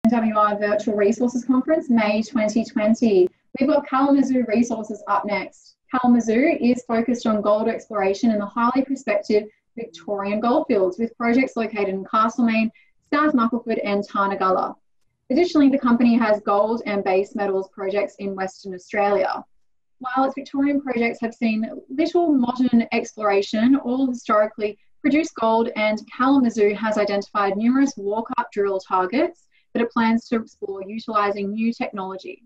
NWR Virtual Resources Conference, May 2020. We've got Kalamazoo Resources up next. Kalamazoo is focused on gold exploration in the highly prospective Victorian Goldfields, with projects located in Castlemaine, South Muckleford and Tarnagalla. Additionally, the company has gold and base metals projects in Western Australia. While its Victorian projects have seen little modern exploration, all historically produced gold, and Kalamazoo has identified numerous walk-up drill targets that it plans to explore utilising new technology.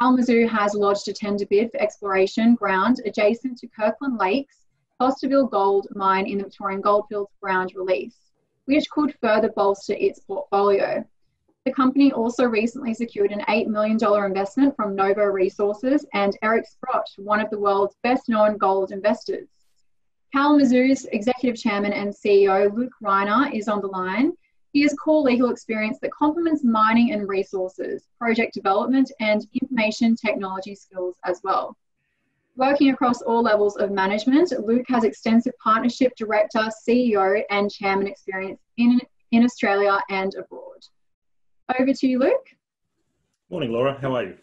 Kalamazoo has lodged a tender bid for exploration ground adjacent to Kirkland Lakes Fosterville Gold Mine in the Victorian Goldfields ground release, which could further bolster its portfolio. The company also recently secured an $8 million investment from Novo Resources and Eric Sprott, one of the world's best-known gold investors. Kalamazoo's Executive Chairman and CEO, Luke Reinehr, is on the line. He has core legal experience that complements mining and resources, project development, and information technology skills as well. Working across all levels of management, Luke has extensive partnership, director, CEO, and chairman experience in Australia and abroad. Over to you, Luke. Morning, Laura. How are you?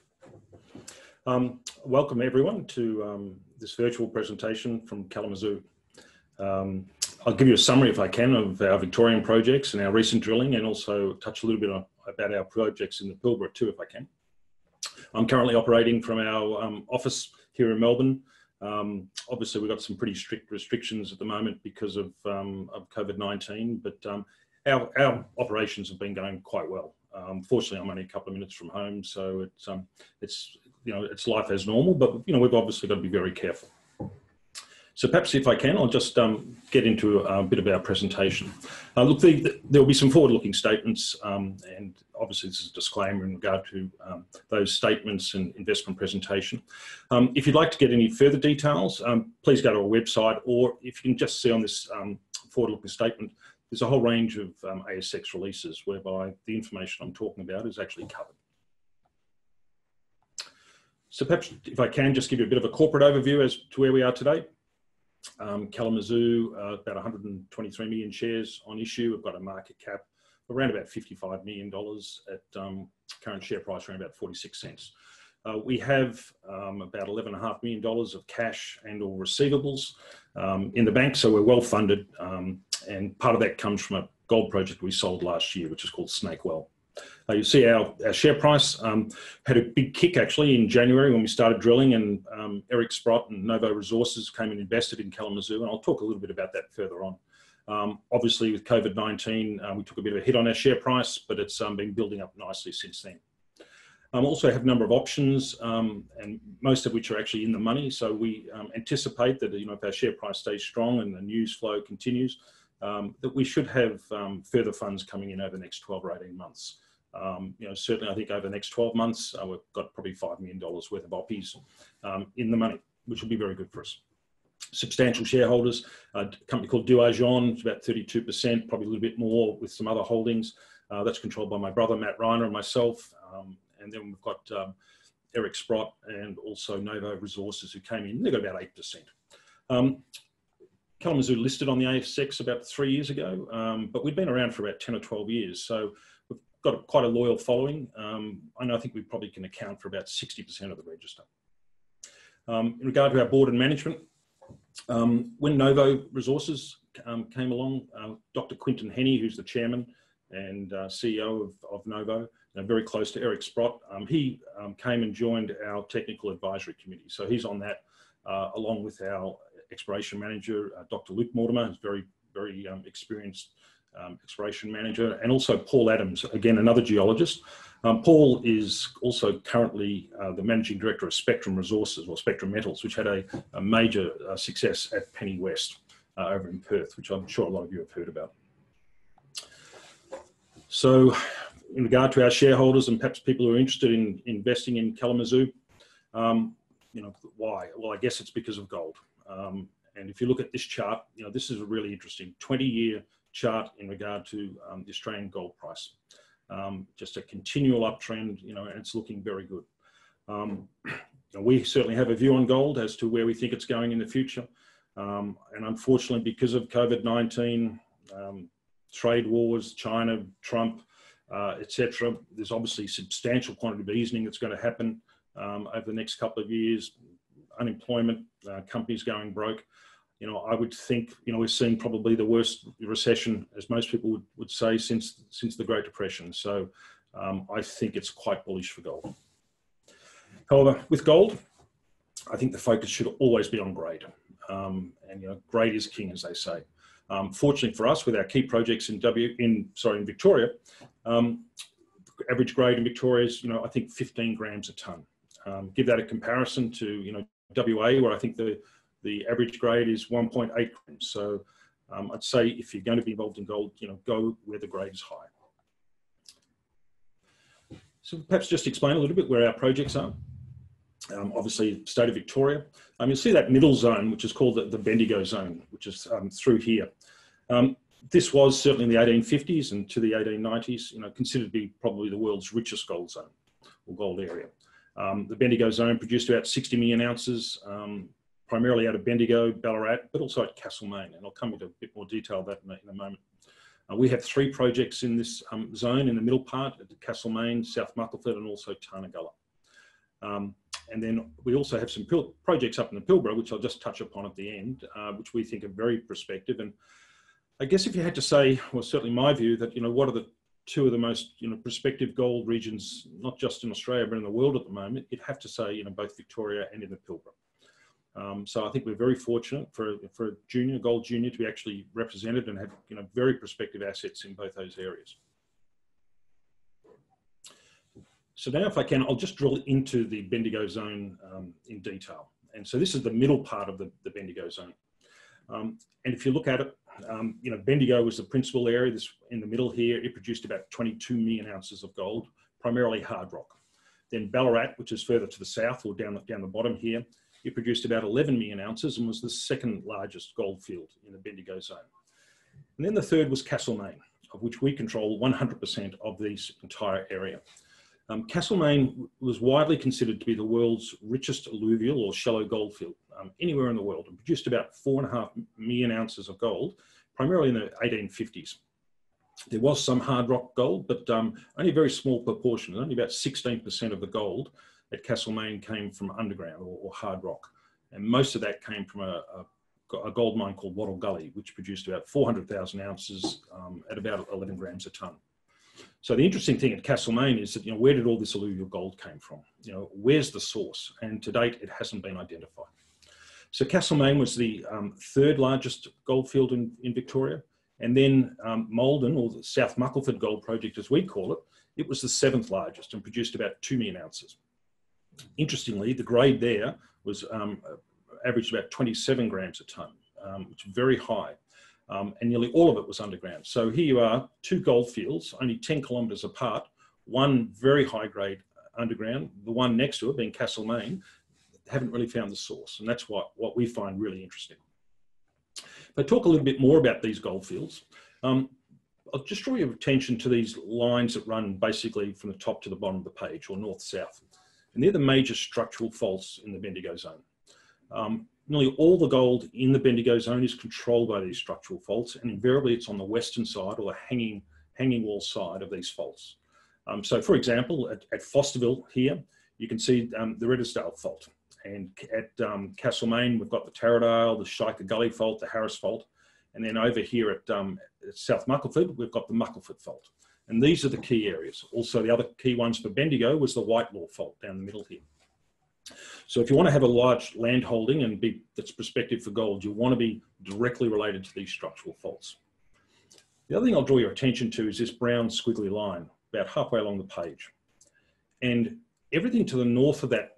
Welcome, everyone, to this virtual presentation from Kalamazoo. I'll give you a summary, if I can, of our Victorian projects and our recent drilling, and also touch a little bit about our projects in the Pilbara too, if I can. I'm currently operating from our office here in Melbourne. Obviously, we've got some pretty strict restrictions at the moment because of COVID-19, but our operations have been going quite well. Fortunately, I'm only a couple of minutes from home, so it's life as normal, but we've obviously got to be very careful. So perhaps if I can, I'll just get into a bit of our presentation. Look, there will be some forward-looking statements, and obviously this is a disclaimer in regard to those statements and investment presentation. If you'd like to get any further details, please go to our website, or if you can just see on this forward-looking statement, there's a whole range of ASX releases whereby the information I'm talking about is actually covered. So perhaps if I can just give you a bit of a corporate overview as to where we are today. Kalamazoo, about 123 million shares on issue. We've got a market cap around about $55 million at current share price around about 46 cents. We have about $11.5 million of cash and or receivables in the bank, so we're well funded, and part of that comes from a gold project we sold last year, which is called Snakewell. You see our share price had a big kick actually in January when we started drilling, and Eric Sprott and Novo Resources came and invested in Kalamazoo, and I'll talk a little bit about that further on. Obviously with COVID-19, we took a bit of a hit on our share price, but it's been building up nicely since then. Also have a number of options, and most of which are actually in the money, so we anticipate that if our share price stays strong and the news flow continues, that we should have further funds coming in over the next 12 or 18 months. Certainly I think over the next 12 months, we've got probably $5 million worth of oppies in the money, which will be very good for us. Substantial shareholders, a company called Duajon, it's about 32%, probably a little bit more with some other holdings. That's controlled by my brother, Matt Reinehr, and myself. And then we've got Eric Sprott and also Novo Resources who came in. They've got about 8%. Kalamazoo listed on the ASX about 3 years ago, but we've been around for about 10 or 12 years. So we've got quite a loyal following. And I think we probably can account for about 60% of the register. In regard to our board and management, when Novo Resources came along, Dr. Quinton Henney, who's the chairman and CEO of Novo, very close to Eric Sprott, he came and joined our technical advisory committee. So he's on that, along with our exploration manager, Dr. Luke Mortimer, who's very, very experienced exploration manager, and also Paul Adams, again, another geologist. Paul is also currently the managing director of Spectrum Resources, or Spectrum Metals, which had a major success at Penny West over in Perth, which I'm sure a lot of you have heard about. So in regard to our shareholders and perhaps people who are interested in investing in Kalamazoo, why? Well, I guess it's because of gold. And if you look at this chart, this is a really interesting 20-year chart in regard to the Australian gold price. Just a continual uptrend, and it's looking very good. We certainly have a view on gold as to where we think it's going in the future. And unfortunately, because of COVID-19, trade wars, China, Trump, etc. There's obviously substantial quantity of easing that's going to happen over the next couple of years. Unemployment, companies going broke. I would think, we're seeing probably the worst recession, as most people would say, since the Great Depression. So I think it's quite bullish for gold. However, with gold, I think the focus should always be on grade. And grade is king, as they say. Fortunately for us, with our key projects in Victoria, average grade in Victoria is, I think 15 grams a tonne. Give that a comparison to, WA, where I think the average grade is 1.8 grams. So I'd say if you're going to be involved in gold, go where the grade is high. So perhaps just explain a little bit where our projects are. Obviously, state of Victoria. You'll see that middle zone, which is called the Bendigo zone, which is through here. This was certainly in the 1850s and to the 1890s, considered to be probably the world's richest gold zone or gold area. The Bendigo zone produced about 60 million ounces, primarily out of Bendigo, Ballarat, but also at Castlemaine. And I'll come into a bit more detail of that in a moment. We have 3 projects in this zone in the middle part at Castlemaine, South Muckleford, and also Tarnagulla. And then we also have some projects up in the Pilbara, which I'll just touch upon at the end, which we think are very prospective. And I guess if you had to say, well, certainly my view, that, what are the 2 of the most, prospective gold regions, not just in Australia, but in the world at the moment, you'd have to say, both Victoria and in the Pilbara. So I think we're very fortunate for a gold junior to be actually represented and have, very prospective assets in both those areas. So now, if I can, I'll just drill into the Bendigo zone in detail. And so this is the middle part of the Bendigo zone. And if you look at it, Bendigo was the principal area. This in the middle here, it produced about 22 million ounces of gold, primarily hard rock. Then Ballarat, which is further to the south or down the bottom here, it produced about 11 million ounces and was the second largest gold field in the Bendigo zone. And then the third was Castlemaine, of which we control 100% of this entire area. Castlemaine was widely considered to be the world's richest alluvial or shallow gold field anywhere in the world, and produced about 4.5 million ounces of gold, primarily in the 1850s. There was some hard rock gold, but only a very small proportion. Only about 16% of the gold at Castlemaine came from underground or hard rock. And most of that came from a gold mine called Wattle Gully, which produced about 400,000 ounces at about 11 grams a tonne. So the interesting thing at Castlemaine is that, where did all this alluvial gold came from? Where's the source? And to date, it hasn't been identified. So Castlemaine was the 3rd largest gold field in Victoria. And then Malden, or the South Muckleford Gold Project, as we call it, it was the 7th largest and produced about 2 million ounces. Interestingly, the grade there was averaged about 27 grams a tonne, which is very high. And nearly all of it was underground. So here you are, 2 gold fields, only 10 kilometres apart, one very high grade underground, the one next to it being Castlemaine, haven't really found the source. And that's what we find really interesting. If I talk a little bit more about these gold fields, I'll just draw your attention to these lines that run basically from the top to the bottom of the page, or north-south. And they're the major structural faults in the Bendigo zone. Nearly all the gold in the Bendigo zone is controlled by these structural faults, and invariably it's on the western side or the hanging wall side of these faults. So for example, at Fosterville here, you can see the Reddersdale fault. And at Castlemaine, we've got the Taradale, the Shika Gully fault, the Harris fault. And then over here at South Muckleford, we've got the Muckleford fault. And these are the key areas. Also, the other key ones for Bendigo was the Whitelaw fault down the middle here. So if you want to have a large land holding and that's prospective for gold, you want to be directly related to these structural faults. The other thing I'll draw your attention to is this brown squiggly line, about halfway along the page. And everything to the north of that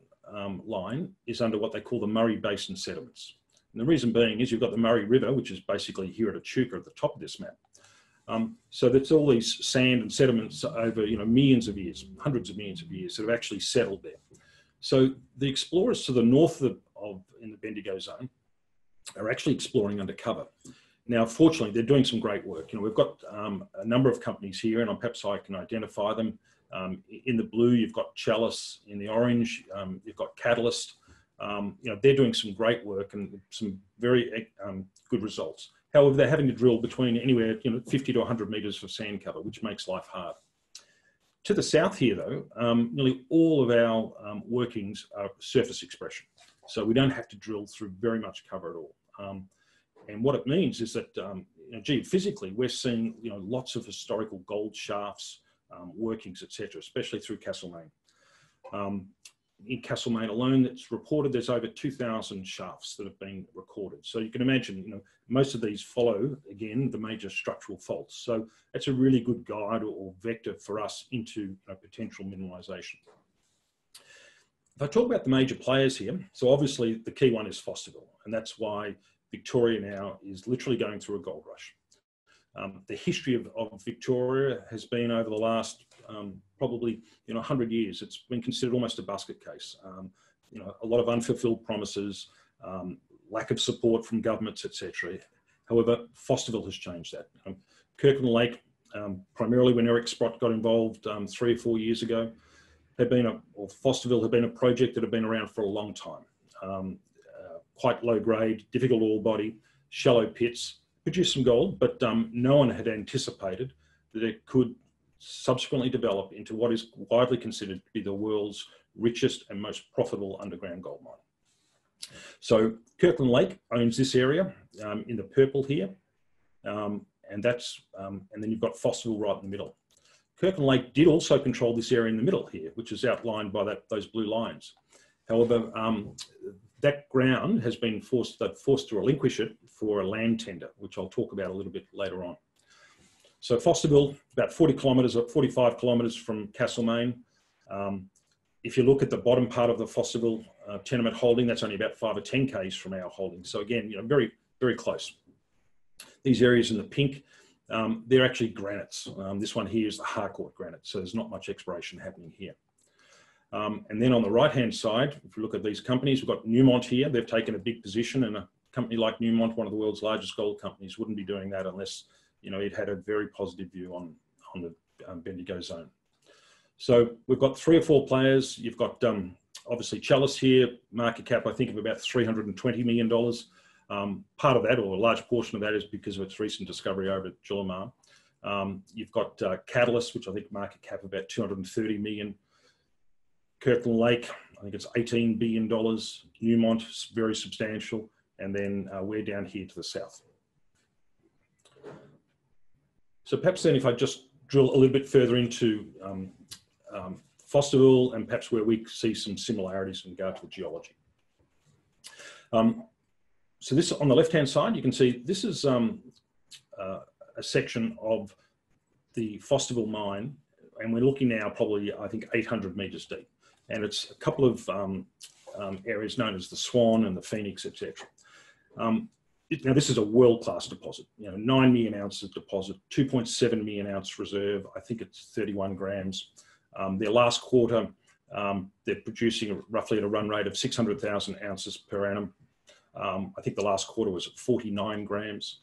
line is under what they call the Murray Basin sediments. And the reason being is you've got the Murray River, which is basically here at Echuca at the top of this map. So that's all these sand and sediments over millions of years, hundreds of millions of years that have actually settled there. So the explorers to the north in the Bendigo zone are actually exploring undercover. Now, fortunately, they're doing some great work. We've got a number of companies here, and perhaps I can identify them. In the blue, you've got Chalice. In the orange, you've got Catalyst. They're doing some great work and some very good results. However, they're having to drill between anywhere 50 to 100 metres of sand cover, which makes life hard. To the south here, though, nearly all of our workings are surface expression. So we don't have to drill through very much cover at all. And what it means is that, geophysically, we're seeing, lots of historical gold shafts, workings, etc., especially through Castlemaine. In Castlemaine alone, it's reported there's over 2,000 shafts that have been recorded. So you can imagine, most of these follow, again, the major structural faults. So that's a really good guide or vector for us into potential mineralisation. If I talk about the major players here, so obviously the key one is Fosterville, and that's why Victoria now is literally going through a gold rush. The history of Victoria has been over the last probably 100 years. It's been considered almost a basket case. A lot of unfulfilled promises, lack of support from governments, etc. However, Fosterville has changed that. Kirkland Lake, primarily when Eric Sprott got involved 3 or 4 years ago, Fosterville had been a project that had been around for a long time. Quite low grade, difficult ore body, shallow pits, produced some gold, but no one had anticipated that it could subsequently develop into what is widely considered to be the world's richest and most profitable underground gold mine. So Kirkland Lake owns this area in the purple here, and then you've got Fosterville right in the middle. Kirkland Lake did also control this area in the middle here, which is outlined by those blue lines. However, that ground has been forced to relinquish it for a land tender, which I'll talk about a little bit later on. So Fosterville, about 40 kilometres or 45 kilometres from Castlemaine. If you look at the bottom part of the Fosterville tenement holding, that's only about 5 or 10 k's from our holding. So again, very, very close. These areas in the pink, they're actually granites. This one here is the Harcourt granite, so there's not much exploration happening here. And then on the right-hand side, if you look at these companies, we've got Newmont here. They've taken a big position, and a company like Newmont, one of the world's largest gold companies, wouldn't be doing that unless, it had a very positive view on the Bendigo zone. So we've got 3 or 4 players. You've got obviously Chalice here, market cap, I think, of about $320 million. Part of that, or a large portion of that, is because of its recent discovery over at Julimar. You've got Catalyst, which I think market cap about $230 million. Kirkland Lake, I think it's $18 billion. Newmont, very substantial. And then we're down here to the south. So perhaps then if I just drill a little bit further into Fosterville and perhaps where we see some similarities in regard to the geology. So this on the left-hand side, you can see this is a section of the Fosterville mine, and we're looking now probably, I think, 800 metres deep. And it's a couple of areas known as the Swan and the Phoenix, etc. Now, this is a world-class deposit, 9 million ounces deposit, 2.7 million ounce reserve. I think it's 31 grams. Their last quarter, they're producing roughly at a run rate of 600,000 ounces per annum. I think the last quarter was at 49 grams,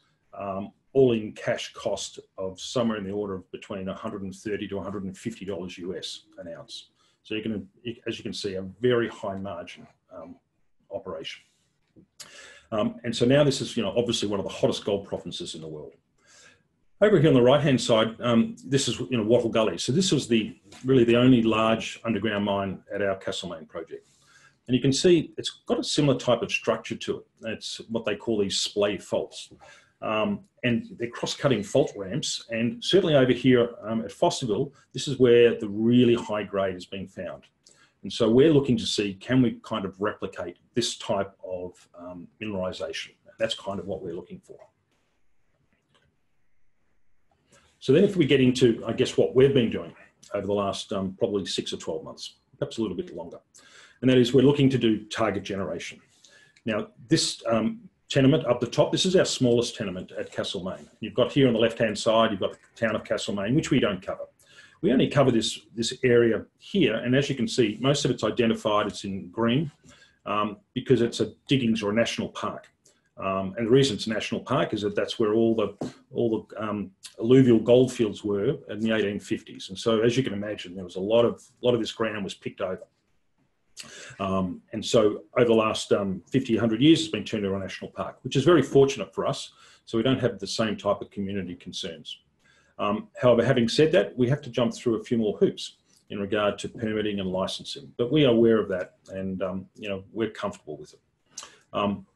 all in cash cost of somewhere in the order of between $130 to $150 US an ounce. So as you can see, a very high margin operation. And so now this is, obviously one of the hottest gold provinces in the world. Over here on the right-hand side, this is, Wattle Gully. So this was really the only large underground mine at our Castlemaine project. And you can see it's got a similar type of structure to it. It's what they call these splay faults. And they're cross-cutting fault ramps. And certainly over here at Fosterville, this is where the really high grade is being found. And so we're looking to see, can we kind of replicate this type of mineralisation? That's kind of what we're looking for. So then if we get into, I guess, what we've been doing over the last probably 6 or 12 months, perhaps a little bit longer, and that is we're looking to do target generation. Now, this tenement up the top, this is our smallest tenement at Castlemaine. You've got here on the left-hand side, you've got the town of Castlemaine, which we don't cover. We only cover this area here, and as you can see, most of it's identified, it's in green, because it's a diggings or a national park. And the reason it's a national park is that that's where all the alluvial goldfields were in the 1850s. And so, as you can imagine, there was a lot of this ground was picked over. And so over the last 50, 100 years, it's been turned into a national park, which is very fortunate for us. So we don't have the same type of community concerns. However, having said that, we have to jump through a few more hoops in regard to permitting and licensing, but we are aware of that, and we're comfortable with it.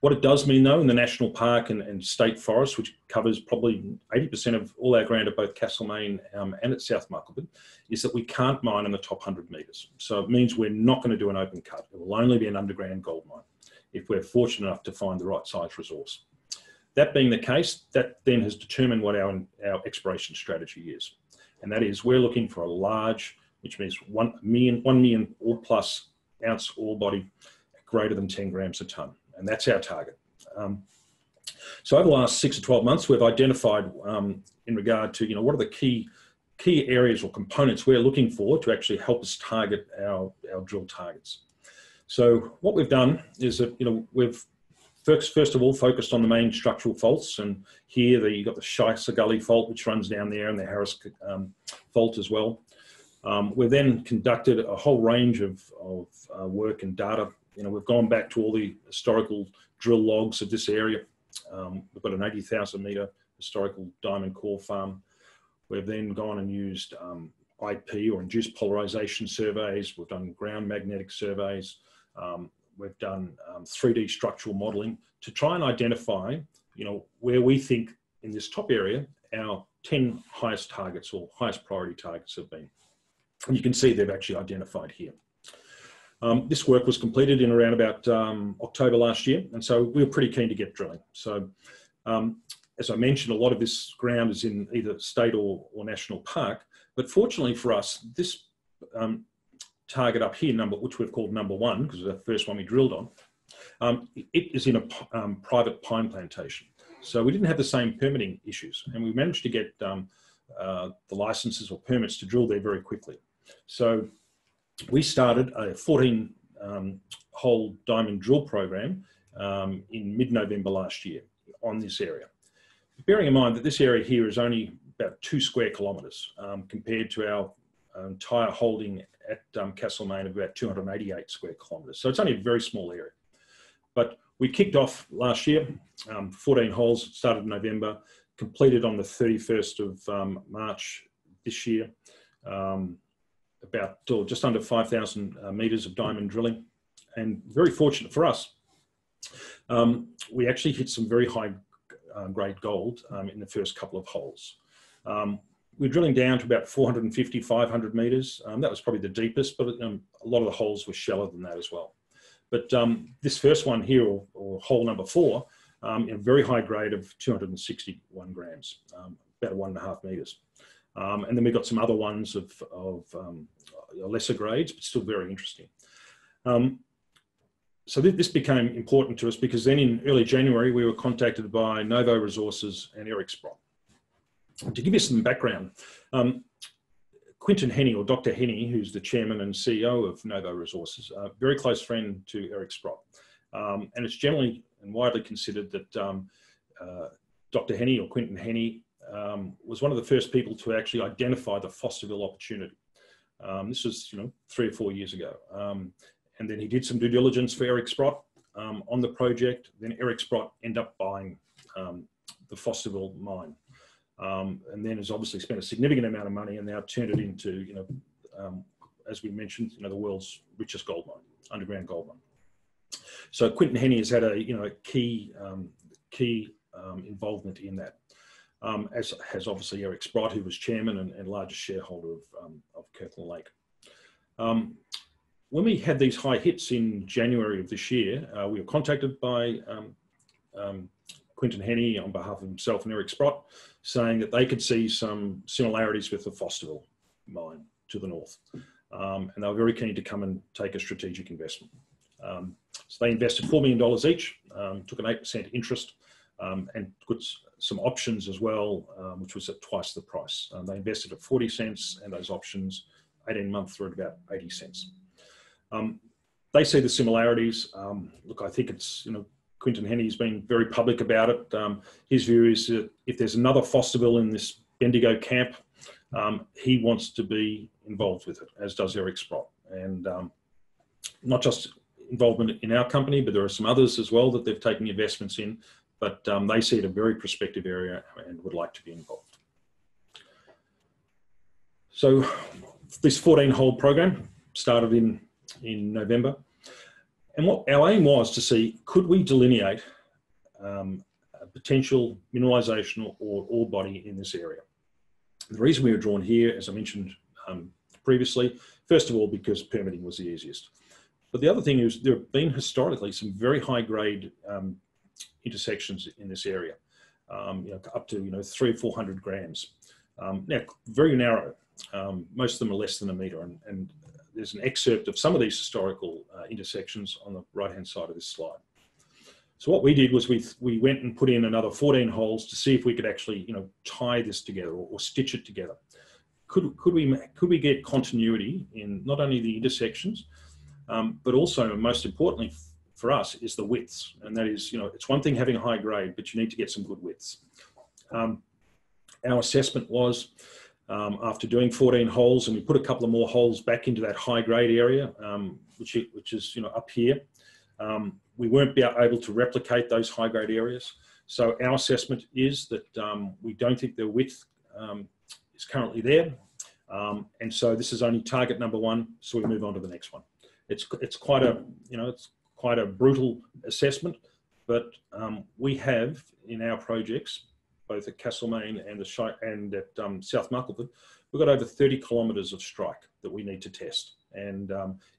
What it does mean, though, in the national park and state forest, which covers probably 80% of all our ground at both Castlemaine and at South Muckleford, is that we can't mine in the top 100 metres. So it means we're not going to do an open cut. It will only be an underground gold mine if we're fortunate enough to find the right size resource. That being the case, that then has determined what our exploration strategy is. And that is, we're looking for a large, which means 1 million or plus ounce ore body greater than 10 grams a tonne. And that's our target. So over the last 6 to 12 months, we've identified in regard to, what are the key areas or components we're looking for to actually help us target our drill targets. So what we've done is that, we've first of all focused on the main structural faults. And here you've got the Shicer Gully fault, which runs down there, and the Harris fault as well. We've then conducted a whole range of work and data. We've gone back to all the historical drill logs of this area. We've got an 80,000 metre historical diamond core farm. We've then gone and used IP or induced polarisation surveys. We've done ground magnetic surveys. We've done 3D structural modelling to try and identify, where we think in this top area our 10 highest targets or highest priority targets have been. And you can see they've actually identified here. This work was completed in around about October last year, and so we were pretty keen to get drilling. So, as I mentioned, a lot of this ground is in either state or national park, but fortunately for us, this target up here, which we've called number 1, because it was the first one we drilled on, it is in a private pine plantation. So we didn't have the same permitting issues, and we managed to get the licenses or permits to drill there very quickly. So we started a 14-hole diamond drill program in mid-November last year on this area. Bearing in mind that this area here is only about 2 square kilometres compared to our entire holding at Castlemaine of about 288 square kilometres. So it's only a very small area. But we kicked off last year, 14 holes, started in November, completed on the 31st of March this year. About just under 5,000 metres of diamond drilling. And very fortunate for us, we actually hit some very high grade gold in the first couple of holes. We're drilling down to about 450, 500 metres. That was probably the deepest, but a lot of the holes were shallower than that as well. But this first one here, or hole number 4, in a very high grade of 261 grams, about 1.5 metres. And then we've got some other ones of lesser grades, but still very interesting. So this became important to us because then in early January, we were contacted by Novo Resources and Eric Sprott. To give you some background, Quinton Henny, or Dr. Henny, who's the chairman and CEO of Novo Resources, a very close friend to Eric Sprott. And it's generally and widely considered that Dr. Henny, or Quinton Henny, was one of the first people to actually identify the Fosterville opportunity. This was, 3 or 4 years ago. And then he did some due diligence for Eric Sprott on the project. Then Eric Sprott ended up buying the Fosterville mine. And then has obviously spent a significant amount of money and now turned it into, as we mentioned, the world's richest gold mine, underground gold mine. So Quinton Henny has had a key involvement in that. As has obviously Eric Sprott, who was chairman and largest shareholder of Kirkland Lake. When we had these high hits in January of this year, we were contacted by Quinton Henny on behalf of himself and Eric Sprott, saying that they could see some similarities with the Fosterville mine to the north. And they were very keen to come and take a strategic investment. So they invested $4 million each, took an 8% interest, and put some options as well, which was at twice the price. They invested at 40 cents, and those options 18 months through at about 80 cents. They see the similarities. Look, I think it's, Quinton Henny's been very public about it. His view is that if there's another Fosterville in this Bendigo camp, he wants to be involved with it, as does Eric Sprott. And not just involvement in our company, but there are some others as well that they've taken investments in. But they see it a very prospective area and would like to be involved. So this 14-hole program started in November. And what our aim was to see, could we delineate a potential mineralisation or ore body in this area? The reason we were drawn here, as I mentioned previously, first of all, because permitting was the easiest. But the other thing is there have been historically some very high grade intersections in this area, up to 300 or 400 grams. Now, very narrow. Most of them are less than a metre, and there's an excerpt of some of these historical intersections on the right-hand side of this slide. So what we did was we went and put in another 14 holes to see if we could actually tie this together or stitch it together. Could we get continuity in not only the intersections, but also, most importantly for us, is the widths. And that is, it's one thing having a high grade, but you need to get some good widths. Our assessment was, after doing 14 holes, and we put a couple of more holes back into that high grade area, which is up here, we weren't able to replicate those high grade areas. So our assessment is that we don't think the width is currently there, and so this is only target number one. So we move on to the next one. It's quite a brutal assessment, but we have in our projects, both at Castlemaine and at South Muckleford, we've got over 30 kilometres of strike that we need to test. And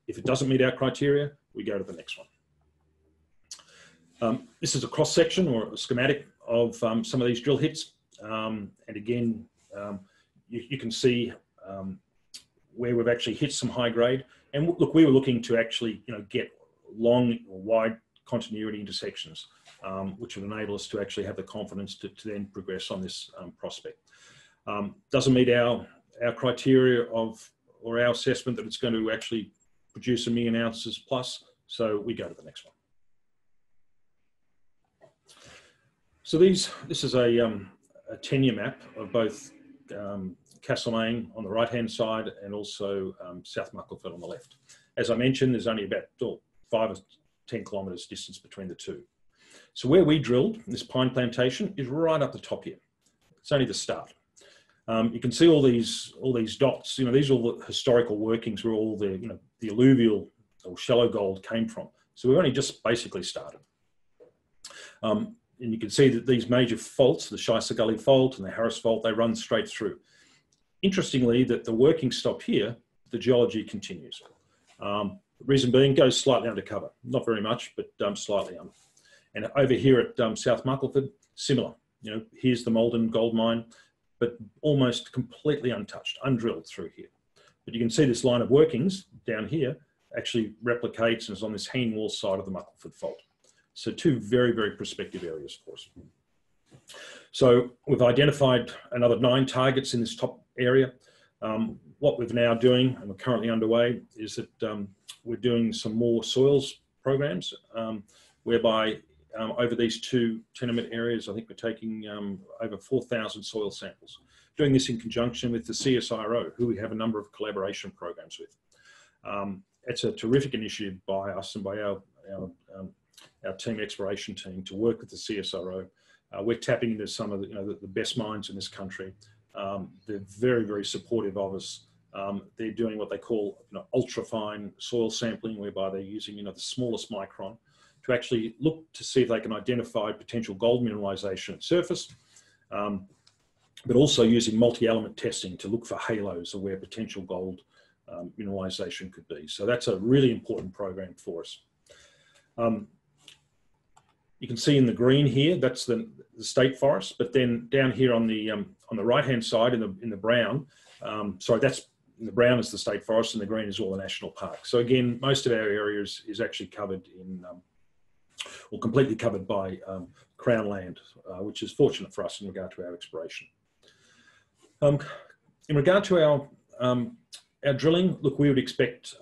if it doesn't meet our criteria, we go to the next one. This is a cross-section or a schematic of some of these drill hits. And again, you can see where we've actually hit some high grade. And look, we were looking to actually get long or wide continuity intersections, which would enable us to actually have the confidence to then progress on this prospect. Doesn't meet our criteria or our assessment that it's going to actually produce 1 million ounces plus, so we go to the next one. So this is a tenure map of both Castlemaine on the right-hand side and also South Muckleford on the left. As I mentioned, there's only about 5 or 10 kilometres distance between the two. So where we drilled, this pine plantation, is right up the top here. It's only the start. You can see all these dots. These are all the historical workings where all the the alluvial or shallow gold came from. So we've only just basically started. And you can see that these major faults, the Shicer Gully Fault and the Harris Fault, they run straight through. Interestingly, that the workings stop here, the geology continues. The reason being, goes slightly undercover, not very much, but slightly under. And over here at South Muckleford, similar. Here's the Malden gold mine, but almost completely untouched, undrilled through here. But you can see this line of workings down here actually replicates and is on this hanging wall side of the Muckleford Fault. So two very, very prospective areas for us. So we've identified another 9 targets in this top area. What we're now doing, and we're currently underway, is that we're doing some more soils programs, whereby over these 2 tenement areas, I think we're taking over 4,000 soil samples. Doing this in conjunction with the CSIRO, who we have a number of collaboration programs with. It's a terrific initiative by us and by our team exploration team to work with the CSIRO. We're tapping into some of the best minds in this country. They're very, very supportive of us. They're doing what they call ultra-fine soil sampling, whereby they're using the smallest micron to actually look to see if they can identify potential gold mineralization at surface, but also using multi-element testing to look for halos of where potential gold mineralization could be. So that's a really important program for us. You can see in the green here, that's the state forest, but then down here on the right-hand side in the brown, that's in the brown is the state forest and the green is all the national park. So again, most of our area is actually covered in, or completely covered by Crown land, which is fortunate for us in regard to our exploration. In regard to our drilling, look, we would expect,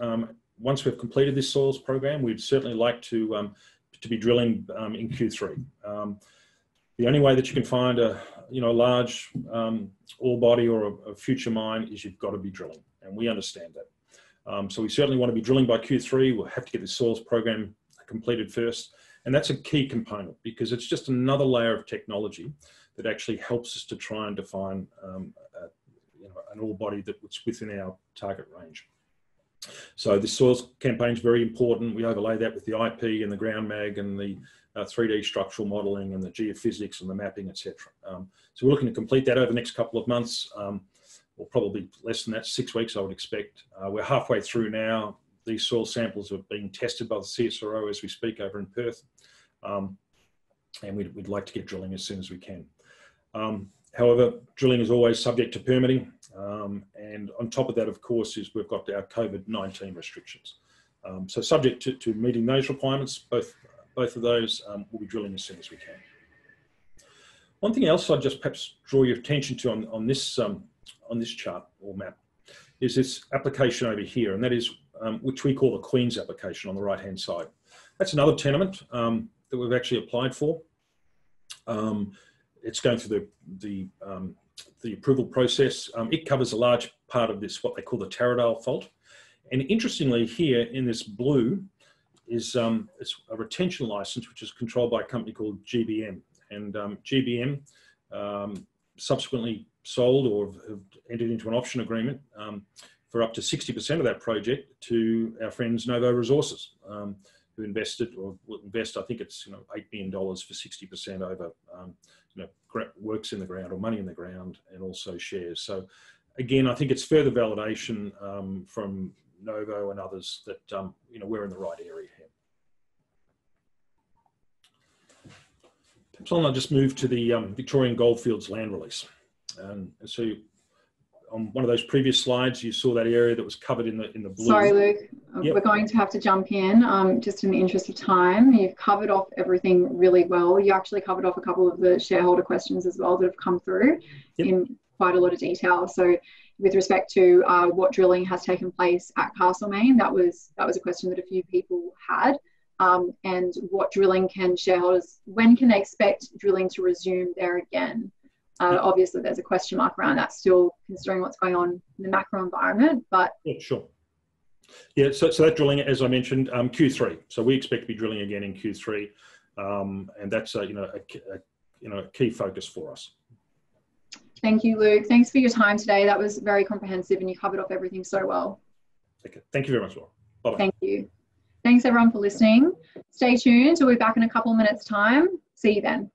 once we've completed this soils program, we'd certainly like to be drilling in Q3. The only way that you can find a large ore body or a future mine is you've got to be drilling, and we understand that. So we certainly want to be drilling by Q3. We'll have to get the soils program completed first, and that's a key component because it's just another layer of technology that actually helps us to try and define an ore body that's within our target range. So the soils campaign is very important. We overlay that with the IP and the ground mag and the 3D structural modelling and the geophysics and the mapping, etc. So we're looking to complete that over the next couple of months, or probably less than that, 6 weeks I would expect. We're halfway through now. These soil samples are being tested by the CSIRO as we speak over in Perth, and we'd like to get drilling as soon as we can. However, drilling is always subject to permitting, and on top of that, of course, is we've got our COVID-19 restrictions. So subject to meeting those requirements, both of those, we'll be drilling as soon as we can. One thing else I'd just perhaps draw your attention to on this chart or map is this application over here, and that is which we call the Queen's application on the right-hand side. That's another tenement that we've actually applied for. It's going through the approval process. It covers a large part of this, what they call the Taradale Fault. And interestingly here in this blue is it's a retention license, which is controlled by a company called GBM. And GBM subsequently sold or have entered into an option agreement for up to 60% of that project to our friends Novo Resources, who invested or will invest, I think it's $8 million for 60% over works in the ground or money in the ground and also shares. So again, I think it's further validation from Novo and others that we're in the right area here. Perhaps I'll just move to the Victorian Goldfields land release. And so on one of those previous slides, you saw that area that was covered in the blue. Sorry, Luke. Yep. We're going to have to jump in just in the interest of time. You've covered off everything really well. You actually covered off a couple of the shareholder questions as well that have come through in quite a lot of detail. So with respect to what drilling has taken place at Castlemaine, that was a question that a few people had. And what drilling when can they expect drilling to resume there again? Obviously, there's a question mark around that still, considering what's going on in the macro environment. But yeah, sure. Yeah, so that drilling, as I mentioned, Q3. So we expect to be drilling again in Q3, and that's a key focus for us. Thank you, Luke. Thanks for your time today. That was very comprehensive, and you covered off everything so well. Okay. Thank you very much, Laura. Bye-bye. Thank you. Thanks everyone for listening. Stay tuned. We'll be back in a couple of minutes' time. See you then.